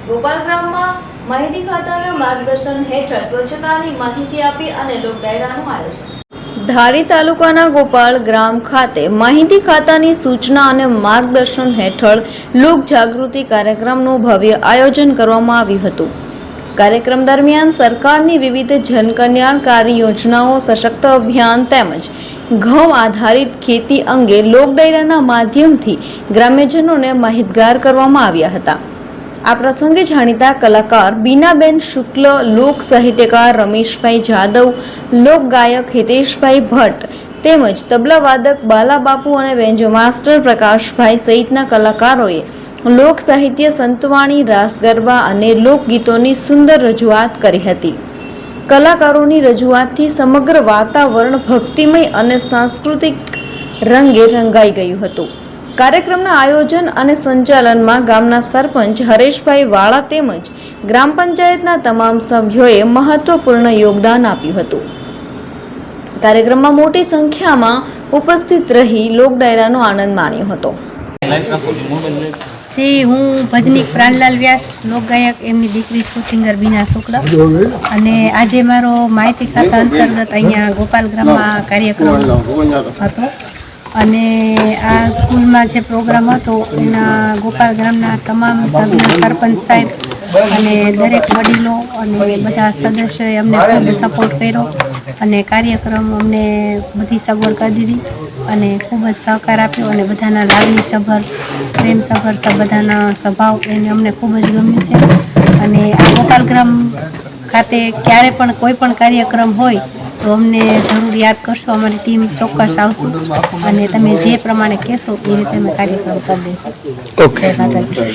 ગોપાલગ્રામમાં માહિતી ખાતાના માર્ગદર્શન હેઠળ સ્વચ્છતાની માહિતી આપી અને લોક ડાયરાનું આયોજન। ધારી તાલુકાના ગોપાલ ગ્રામ ખાતે માહિતી ખાતાની સૂચના અને માર્ગદર્શન હેઠળ લોક જાગૃતિ કાર્યક્રમનું ભવ્ય આયોજન કરવામાં આવ્યું હતું। કાર્યક્રમ દરમિયાન સરકારની વિવિધ જનકલ્યાણકારી યોજનાઓ, સશક્ત અભિયાન તેમજ ઘઉં આધારિત ખેતી અંગે લોક ડાયરાના માધ્યમથી ગ્રામ્યજનોને માહિતગાર કરવામાં આવ્યા હતા। આ પ્રસંગે જાણીતા કલાકાર બીનાબેન શુક્લ, લોક સાહિત્યકાર રમેશભાઈ જાદવ, લોક ગાયક હિતેશભાઈ ભટ્ટ તેમજ તબલાવાદક બાલાબાપુ અને બેન્જો માસ્ટર પ્રકાશભાઈ સહિતના કલાકારોએ લોક સાહિત્ય, સંતવાણી, રાસ ગરબા અને લોકગીતોની સુંદર રજૂઆત કરી હતી। કલાકારોની રજૂઆતથી સમગ્ર વાતાવરણ ભક્તિમય અને સાંસ્કૃતિક રંગે રંગાઈ ગયું હતું। કાર્યક્રમના આયોજન અને સંચાલનમાં ગામના સરપંચ હરેશભાઈ વાળા તેમજ ગ્રામ પંચાયતના તમામ સભ્યોએ મહત્વપૂર્ણ યોગદાન આપ્યું હતું। કાર્યક્રમમાં મોટી સંખ્યામાં ઉપસ્થિત રહી લોક ડાયરાનો આનંદ માણ્યો હતો। હું ભજનીક પ્રાણલાલ વ્યાસ, લોકગાયક, એમની દીકરી છું, સિંગર બીના શુક્લ। અને આજે મારો માહિતી ખાતા અંતર્ગત અહીંયા ગોપાલ ગ્રામમાં કાર્યક્રમ હતો અને આ સ્કૂલમાં જે પ્રોગ્રામ હતો એના ગોપાલ ગ્રામના તમામ સભ્યો, સરપંચ સાહેબ અને દરેક વડીલો અને બધા સદસ્યોએ અમને ખૂબ સપોર્ટ કર્યો અને કાર્યક્રમ અમને બધી સગવડ કરી દીધી અને ખૂબ જ સહકાર આપ્યો અને બધાના લાગણીસભર, પ્રેમસભર બધાના સ્વભાવ એને અમને ખૂબ જ ગમ્યું છે। અને આ ગોપાલ ગ્રામ ખાતે ક્યારે પણ કોઈ પણ કાર્યક્રમ હોય તો અમને જરૂર યાદ કરશો, અમારી ટીમ ચોક્કસ આવશું અને તમે જે પ્રમાણે કહેશો એ રીતે અમે કાર્યક્રમ કરી દઈશું। જય માતાજી।